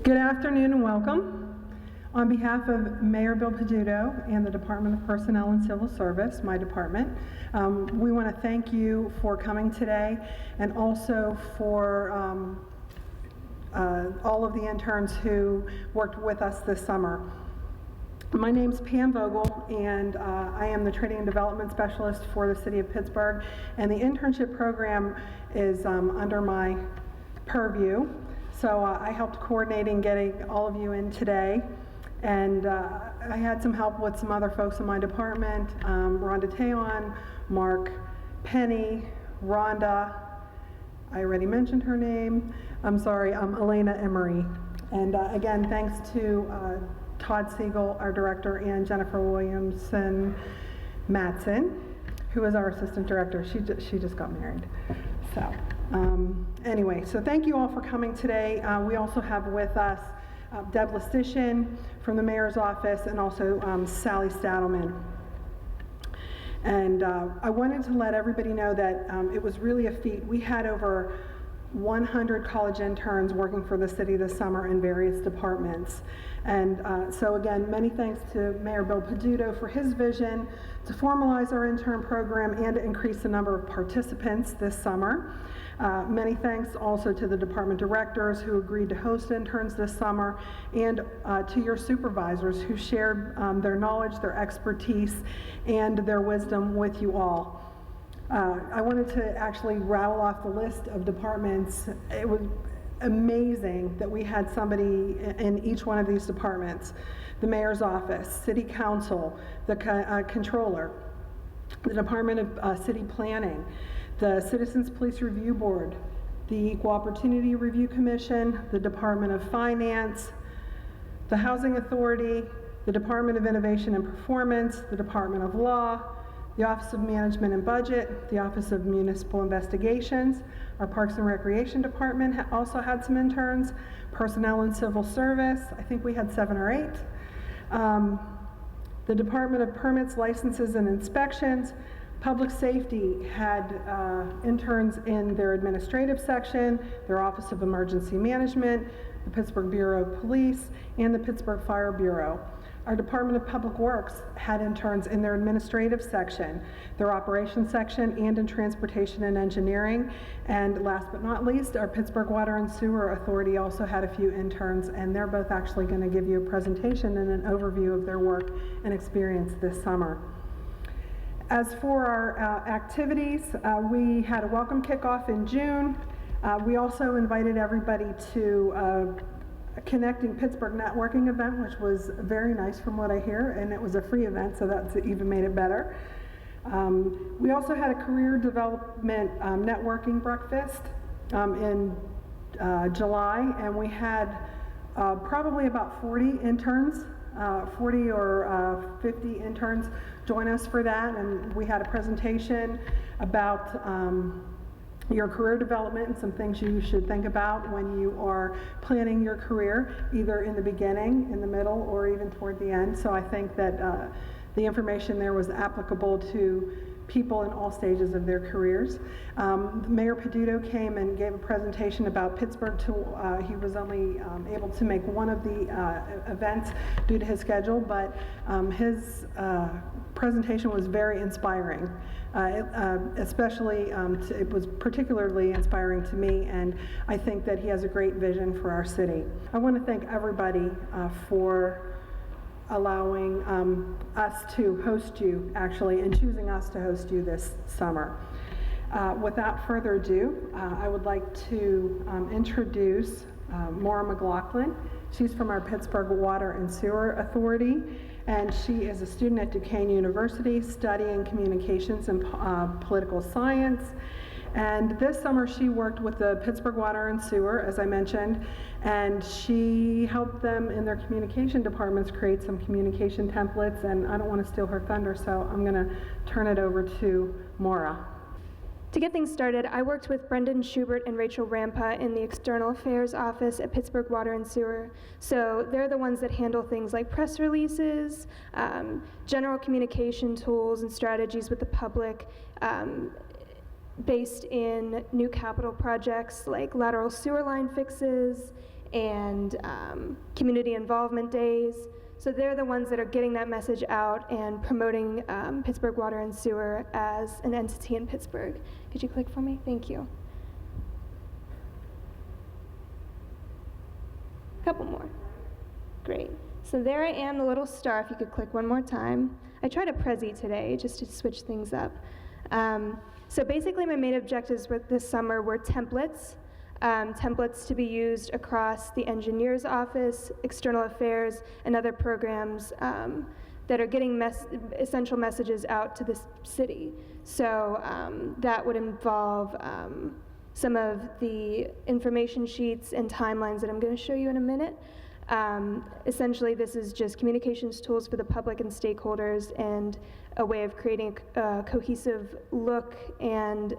Good afternoon and welcome. On behalf of Mayor Bill Peduto and the Department of Personnel and Civil Service, my department, we want to thank you for coming today, and also for all of the interns who worked with us this summer. My name's Pam Vogel, and I am the Training and Development Specialist for the City of Pittsburgh, and the internship program is under my purview. So I helped coordinating getting all of you in today, and I had some help with some other folks in my department, Rhonda Tayon, Mark Penny, Rhonda, I already mentioned her name, I'm sorry, Elena Emery. And again, thanks to Todd Siegel, our director, and Jennifer Williamson Matson, who is our assistant director. She just got married. So anyway, so thank you all for coming today. We also have with us Deb Lestitian from the mayor's office, and also Sally Stadelman. And I wanted to let everybody know that it was really a feat. We had over 100 college interns working for the city this summer in various departments. And so again, many thanks to Mayor Bill Peduto for his vision to formalize our intern program and to increase the number of participants this summer. Many thanks also to the department directors who agreed to host interns this summer, and to your supervisors who shared their knowledge, their expertise, and their wisdom with you all. I wanted to actually rattle off the list of departments. It was amazing that we had somebody in each one of these departments. The mayor's office, city council, the controller, the Department of City Planning, the Citizens Police Review Board, the Equal Opportunity Review Commission, the Department of Finance, the Housing Authority, the Department of Innovation and Performance, the Department of Law, the Office of Management and Budget, the Office of Municipal Investigations. Our Parks and Recreation Department also had some interns. Personnel and Civil Service, I think we had 7 or 8. The Department of Permits, Licenses, and Inspections. Public Safety had interns in their administrative section, their Office of Emergency Management, the Pittsburgh Bureau of Police, and the Pittsburgh Fire Bureau. Our Department of Public Works had interns in their administrative section, their operations section, and in transportation and engineering. And last but not least, our Pittsburgh Water and Sewer Authority also had a few interns, and they're both actually going to give you a presentation and an overview of their work and experience this summer. As for our activities, we had a welcome kickoff in June. We also invited everybody to Connecting Pittsburgh networking event, which was very nice from what I hear, and it was a free event, so that's even made it better. We also had a career development networking breakfast in July, and we had probably about 40 interns, 40 or 50 interns join us for that, and we had a presentation about your career development and some things you should think about when you are planning your career, either in the beginning, in the middle, or even toward the end. So I think that the information there was applicable to people in all stages of their careers. Mayor Peduto came and gave a presentation about Pittsburgh. He was only able to make one of the events due to his schedule, but his presentation was very inspiring. Especially, it was particularly inspiring to me, and I think that he has a great vision for our city. I want to thank everybody for allowing us to host you, actually, and choosing us to host you this summer. Without further ado, I would like to introduce Maura McLaughlin. She's from our Pittsburgh Water and Sewer Authority, and she is a student at Duquesne University studying communications and political science. And this summer she worked with the Pittsburgh Water and Sewer, as I mentioned, and she helped them in their communication departments create some communication templates, and I don't want to steal her thunder, so I'm going to turn it over to Maura. To get things started, I worked with Brendan Schubert and Rachel Rampa in the External Affairs Office at Pittsburgh Water and Sewer. So they're the ones that handle things like press releases, general communication tools and strategies with the public, based in new capital projects like lateral sewer line fixes and community involvement days. So they're the ones that are getting that message out and promoting Pittsburgh Water and Sewer as an entity in Pittsburgh. Could you click for me? Thank you. Couple more. Great. So there I am, the little star, if you could click one more time. I tried a Prezi today just to switch things up. So basically my main objectives this summer were templates. Templates to be used across the engineer's office, external affairs, and other programs that are getting essential messages out to the city. So that would involve some of the information sheets and timelines that I'm going to show you in a minute. Essentially, this is just communications tools for the public and stakeholders and a way of creating a cohesive look and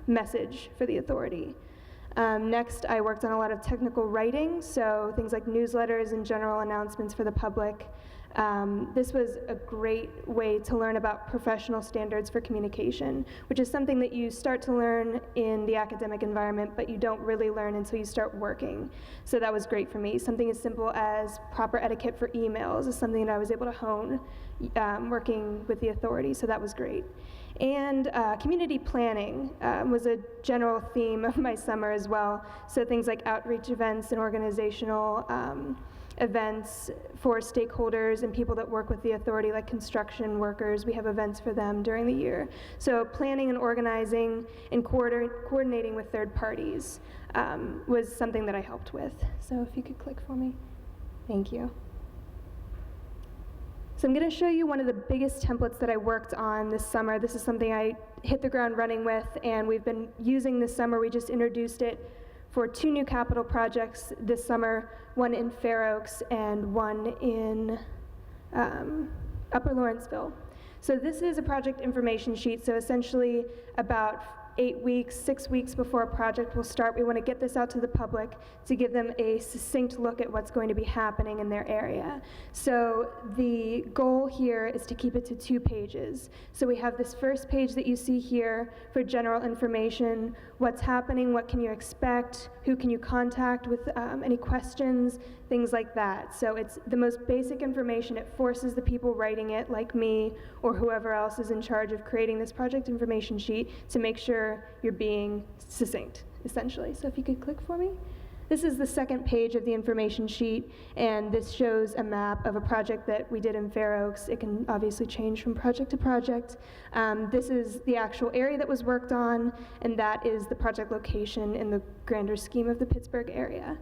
message for the authority. Next, I worked on a lot of technical writing, so things like newsletters and general announcements for the public. This was a great way to learn about professional standards for communication, which is something that you start to learn in the academic environment, but you don't really learn until you start working. So that was great for me. Something as simple as proper etiquette for emails is something that I was able to hone working with the authority, so that was great. And community planning was a general theme of my summer as well. So things like outreach events and organizational events for stakeholders and people that work with the authority, like construction workers. We have events for them during the year. So planning and organizing and coordinating with third parties was something that I helped with. So if you could click for me. Thank you. So I'm going to show you one of the biggest templates that I worked on this summer. This is something I hit the ground running with, and we've been using this summer. We just introduced it for 2 new capital projects this summer, one in Fair Oaks and one in Upper Lawrenceville. So this is a project information sheet, so essentially about 8 weeks, 6 weeks before a project will start, we want to get this out to the public to give them a succinct look at what's going to be happening in their area. So the goal here is to keep it to 2 pages. So we have this first page that you see here for general information, what's happening, what can you expect, who can you contact with any questions, things like that. So it's the most basic information. It forces the people writing it, like me or whoever else is in charge of creating this project information sheet, to make sure you're being succinct, essentially. So if you could click for me. This is the second page of the information sheet, and this shows a map of a project that we did in Fair Oaks. It can obviously change from project to project. This is the actual area that was worked on, and that is the project location in the grander scheme of the Pittsburgh area.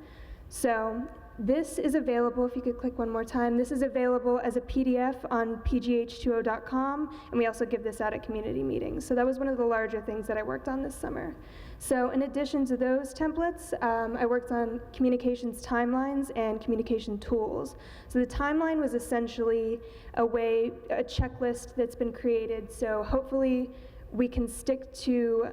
So this is available, if you could click one more time, this is available as a PDF on pgh20.com, and we also give this out at community meetings. So that was one of the larger things that I worked on this summer. So in addition to those templates, I worked on communications timelines and communication tools. So the timeline was essentially a checklist that's been created, so hopefully we can stick to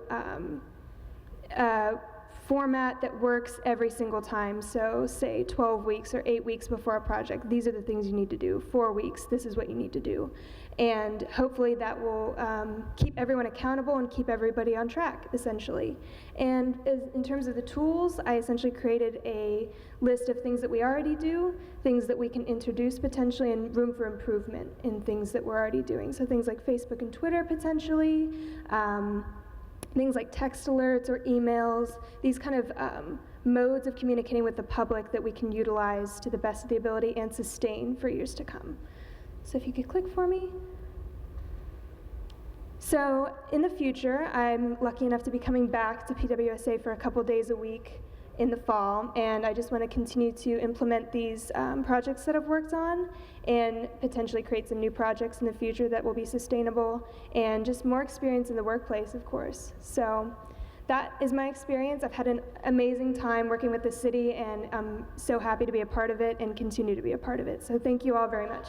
format that works every single time. So say 12 weeks or 8 weeks before a project, these are the things you need to do. 4 weeks, this is what you need to do. And hopefully that will keep everyone accountable and keep everybody on track, essentially. And in terms of the tools, I essentially created a list of things that we already do, things that we can introduce potentially, and room for improvement in things that we're already doing. So things like Facebook and Twitter potentially, things like text alerts or emails, these kind of modes of communicating with the public that we can utilize to the best of the ability and sustain for years to come. So if you could click for me. So in the future, I'm lucky enough to be coming back to PWSA for a couple days a week in the fall, and I just want to continue to implement these projects that I've worked on and potentially create some new projects in the future that will be sustainable and just more experience in the workplace, of course. So that is my experience. I've had an amazing time working with the city, and I'm so happy to be a part of it and continue to be a part of it. So thank you all very much.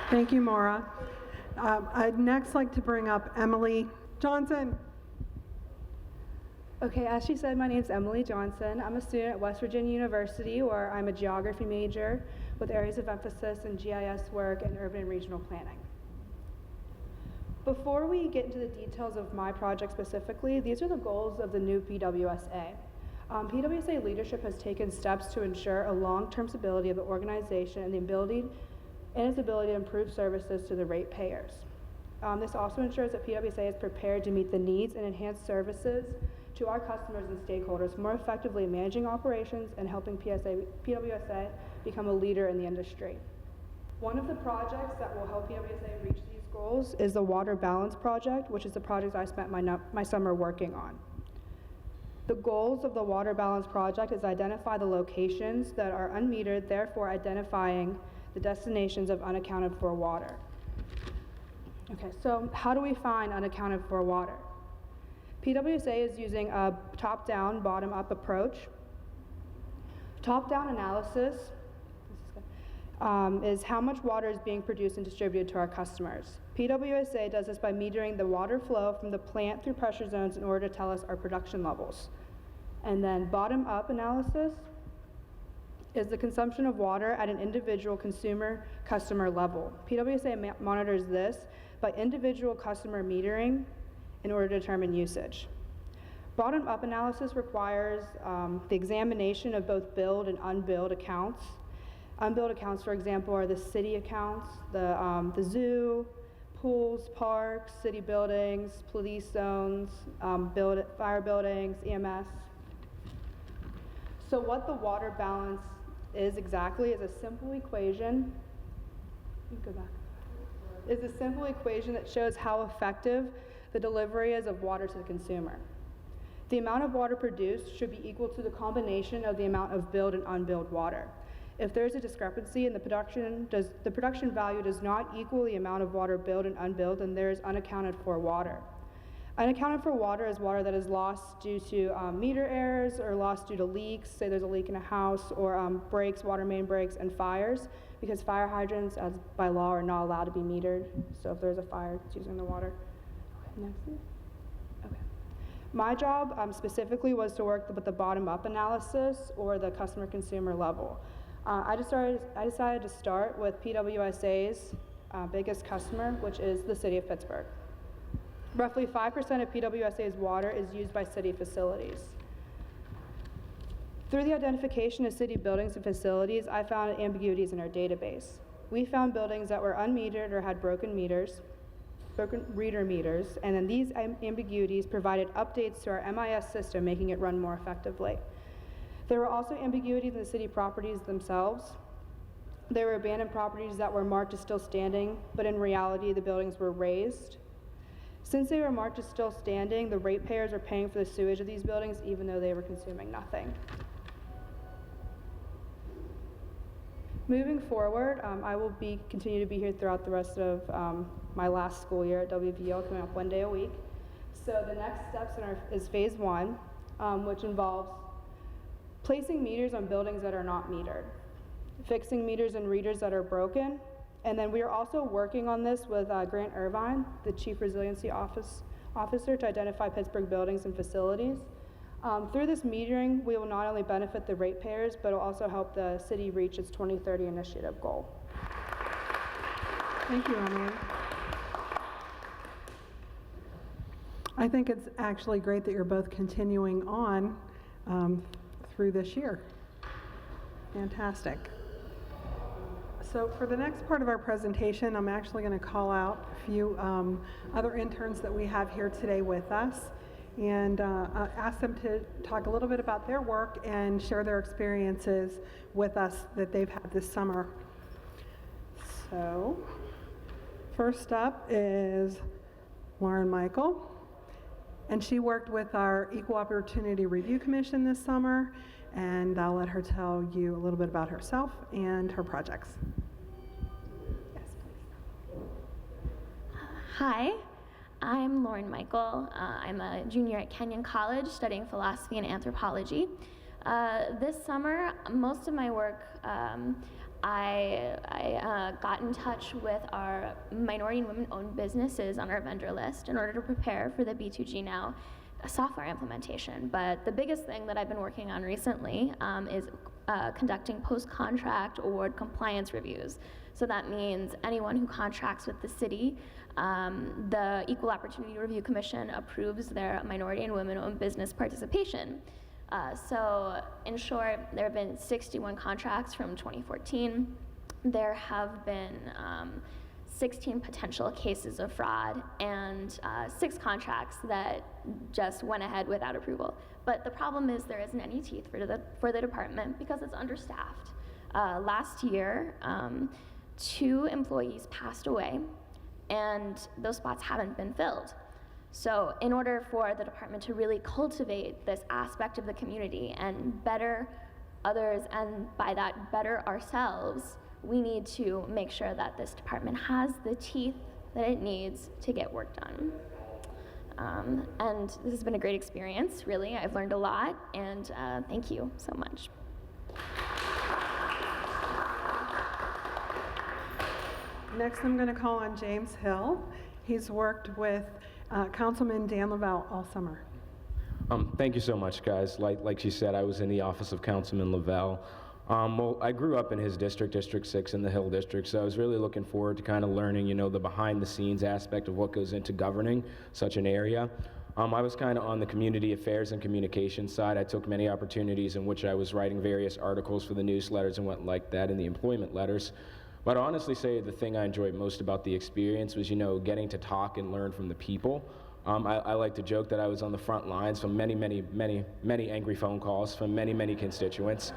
Thank you, Maura. I'd next like to bring up Emily Johnson. Okay, as she said, my name is Emily Johnson. I'm a student at West Virginia University, where I'm a geography major with areas of emphasis in GIS work and urban and regional planning. Before we get into the details of my project specifically, these are the goals of the new PWSA. PWSA leadership has taken steps to ensure a long-term stability of the organization and its ability to improve services to the ratepayers. This also ensures that PWSA is prepared to meet the needs and enhance services to our customers and stakeholders, more effectively managing operations and helping PWSA become a leader in the industry. One of the projects that will help PWSA reach these goals is the Water Balance Project, which is the project I spent my summer working on. The goals of the Water Balance Project is identify the locations that are unmetered, therefore identifying the destinations of unaccounted for water. Okay, so how do we find unaccounted for water? PWSA is using a top-down, bottom-up approach. Top-down analysis is how much water is being produced and distributed to our customers. PWSA does this by metering the water flow from the plant through pressure zones in order to tell us our production levels. And then bottom-up analysis is the consumption of water at an individual customer level. PWSA monitors this by individual customer metering in order to determine usage. Bottom-up analysis requires the examination of both billed and unbilled accounts. Unbilled accounts, for example, are the city accounts, the zoo, pools, parks, city buildings, police zones, fire buildings, EMS. So what the water balance is exactly is a simple equation. Is a simple equation that shows how effective the delivery is of water to the consumer. The amount of water produced should be equal to the combination of the amount of billed and unbilled water. If there's a discrepancy and the production value does not equal the amount of water billed and unbilled, then there is unaccounted for water. Unaccounted for water is water that is lost due to meter errors or lost due to leaks, say there's a leak in a house, or breaks, water main breaks, and fires, because fire hydrants, as by law, are not allowed to be metered. So if there's a fire, it's using the water. Next. Okay. My job specifically was to work with the bottom-up analysis or the customer-consumer level. I decided to start with PWSA's biggest customer, which is the city of Pittsburgh. Roughly 5% of PWSA's water is used by city facilities. Through the identification of city buildings and facilities, I found ambiguities in our database. We found buildings that were unmetered or had broken reader meters, and then these ambiguities provided updates to our MIS system, making it run more effectively. There were also ambiguities in the city properties themselves. There were abandoned properties that were marked as still standing, but in reality, the buildings were razed. Since they were marked as still standing, the ratepayers are paying for the sewage of these buildings even though they were consuming nothing. Moving forward, I will continue to be here throughout the rest of my last school year at WVL, coming up one day a week. So the next steps is phase 1, which involves placing meters on buildings that are not metered, fixing meters and readers that are broken, and then we are also working on this with Grant Irvine, the Chief Resiliency Officer, to identify Pittsburgh buildings and facilities. Through this metering, we will not only benefit the ratepayers, but it will also help the city reach its 2030 initiative goal. Thank you, Emily. I think it's actually great that you're both continuing on through this year. Fantastic. So for the next part of our presentation, I'm actually going to call out a few other interns that we have here today with us and ask them to talk a little bit about their work and share their experiences with us that they've had this summer. So first up is Lauren Michael, and she worked with our Equal Opportunity Review Commission this summer, and I'll let her tell you a little bit about herself and her projects. Yes, please. Hi, I'm Lauren Michael. I'm a junior at Kenyon College studying philosophy and anthropology. This summer, most of my work, I got in touch with our minority and women-owned businesses on our vendor list in order to prepare for the B2G Now software implementation. But the biggest thing that I've been working on recently is conducting post-contract award compliance reviews. So that means anyone who contracts with the city, the Equal Opportunity Review Commission approves their minority and women-owned business participation. So in short, there have been 61 contracts from 2014. There have been 16 potential cases of fraud and 6 contracts that just went ahead without approval. But the problem is there isn't any teeth for the department because it's understaffed. Last year, 2 employees passed away, and those spots haven't been filled. So in order for the department to really cultivate this aspect of the community and better others, and by that better ourselves, we need to make sure that this department has the teeth that it needs to get work done. And this has been a great experience, really. I've learned a lot, and thank you so much. Next, I'm going to call on James Hill. He's worked with Councilman Dan Lavelle all summer. Thank you so much, guys. Like she said, I was in the office of Councilman Lavelle. Well, I grew up in his district, District 6 in the Hill District, so I was really looking forward to kind of learning, the behind-the-scenes aspect of what goes into governing such an area. I was kind of on the community affairs and communications side. I took many opportunities in which I was writing various articles for the newsletters and what like that in the employment letters. But I honestly say the thing I enjoyed most about the experience was, getting to talk and learn from the people. I like to joke that I was on the front lines from many angry phone calls from many constituents,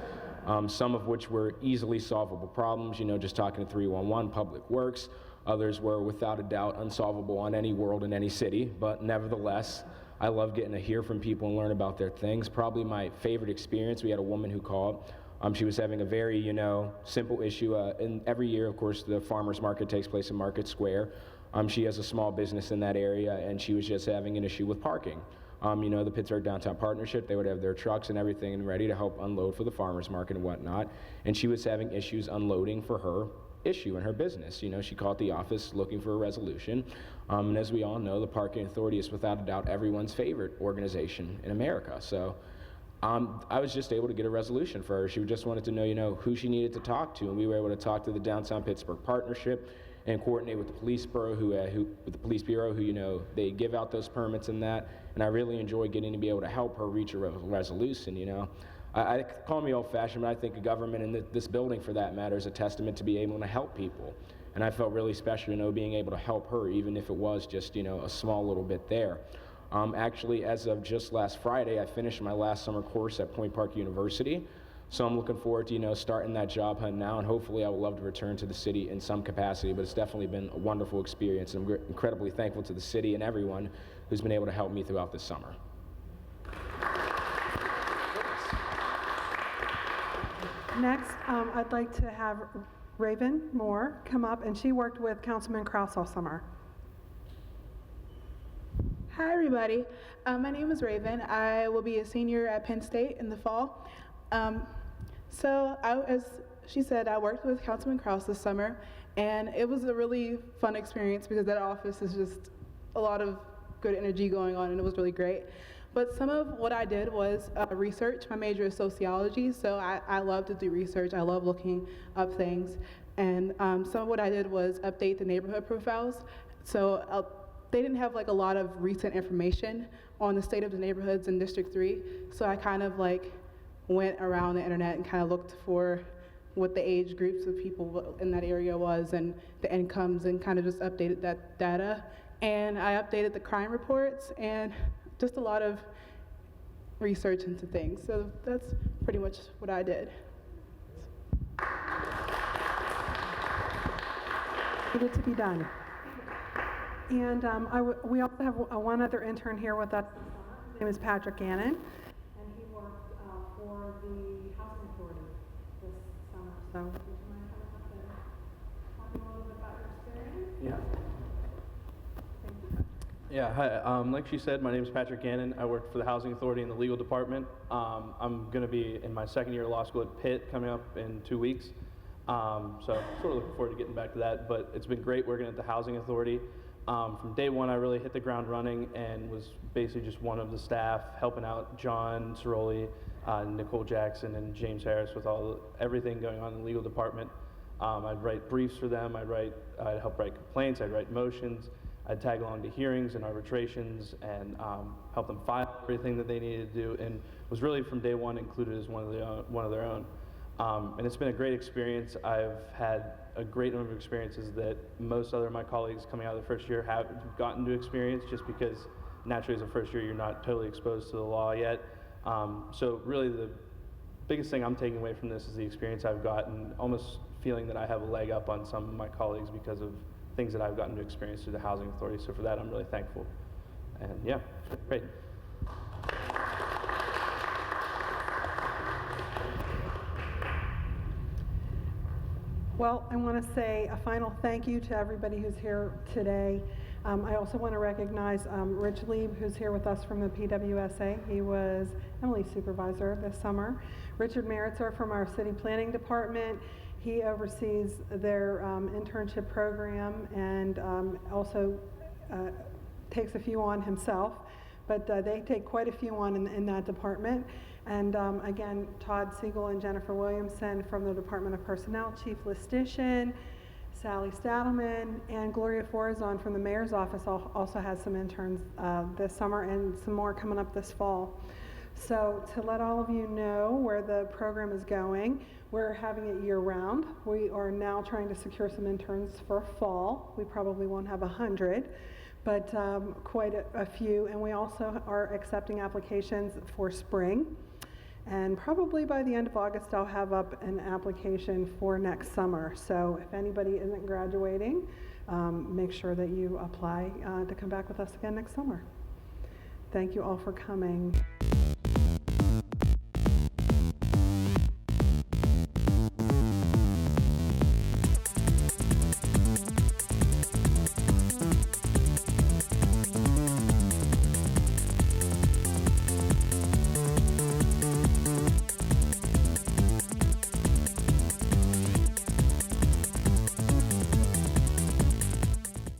some of which were easily solvable problems, just talking to 311, Public Works. Others were, without a doubt, unsolvable on any world in any city, but nevertheless, I love getting to hear from people and learn about their things. Probably my favorite experience, we had a woman who called. She was having a very, simple issue. And every year, of course, the farmers market takes place in Market Square. She has a small business in that area, and she was just having an issue with parking. The Pittsburgh Downtown Partnership, they would have their trucks and everything and ready to help unload for the farmers market and whatnot. And she was having issues unloading for her issue in her business. She called the office looking for a resolution. And as we all know, the Parking Authority is without a doubt everyone's favorite organization in America. So I was just able to get a resolution for her. She just wanted to know, who she needed to talk to, and we were able to talk to the Downtown Pittsburgh Partnership and coordinate with the police bureau, who they give out those permits and that. And I really enjoy getting to be able to help her reach a resolution. I call me old-fashioned, but I think a government in this building, for that matter, is a testament to be able to help people. And I felt really special, being able to help her, even if it was just, a small little bit there. Actually, as of just last Friday, I finished my last summer course at Point Park University. So I'm looking forward to, starting that job hunt now, and hopefully I would love to return to the city in some capacity, but it's definitely been a wonderful experience. I'm incredibly thankful to the city and everyone who's been able to help me throughout this summer. Next, I'd like to have Raven Moore come up, and she worked with Councilman Kraus all summer. Hi, everybody. My name is Raven. I will be a senior at Penn State in the fall. As she said, I worked with Councilman Kraus this summer, and it was a really fun experience because that office is just a lot of good energy going on, and it was really great. But some of what I did was research. My major is sociology, so I love to do research. I love looking up things. And some of what I did was update the neighborhood profiles. So they didn't have a lot of recent information on the state of the neighborhoods in District 3. So I kind of went around the internet and kind of looked for what the age groups of people in that area was and the incomes, and kind of just updated that data. And I updated the crime reports and just a lot of research into things. So that's pretty much what I did. Needed to be done. And we also have one other intern here with us. His name is Patrick Gannon, and he worked for the Housing Authority this summer. So would you mind coming up and talking a little bit about your experience? Yeah. Thank you. Yeah, hi. Like she said, my name is Patrick Gannon. I work for the Housing Authority in the legal department. I'm going to be in my second year of law school at Pitt coming up in 2 weeks. So sort of looking forward to getting back to that. But it's been great working at the Housing Authority. From day one, I really hit the ground running and was basically just one of the staff helping out John Ciroli, Nicole Jackson, and James Harris with everything going on in the legal department. I'd write briefs for them. I'd help write complaints. I'd write motions. I'd tag along to hearings and arbitrations and help them file everything that they needed to do, and was really from day one included as one of their own. And it's been a great experience. I've had a great number of experiences that most other of my colleagues coming out of the first year have gotten to experience, just because naturally as a first year you're not totally exposed to the law yet. So really the biggest thing I'm taking away from this is the experience I've gotten, almost feeling that I have a leg up on some of my colleagues because of things that I've gotten to experience through the Housing Authority. So for that, I'm really thankful. And yeah, great. Well, I want to say a final thank you to everybody who's here today. I also want to recognize Rich Lieb, who's here with us from the PWSA. He was Emily's supervisor this summer. Richard Meritzer from our city planning department. He oversees their internship program and also takes a few on himself, but they take quite a few on in that department. And again, Todd Siegel and Jennifer Williamson from the Department of Personnel, Chief Listician, Sally Stadelman, and Gloria Forazon from the Mayor's Office also has some interns this summer and some more coming up this fall. So to let all of you know where the program is going, we're having it year-round. We are now trying to secure some interns for fall. We probably won't have 100, but quite a few. And we also are accepting applications for spring. And probably by the end of August, I'll have up an application for next summer. So if anybody isn't graduating, make sure that you apply to come back with us again next summer. Thank you all for coming.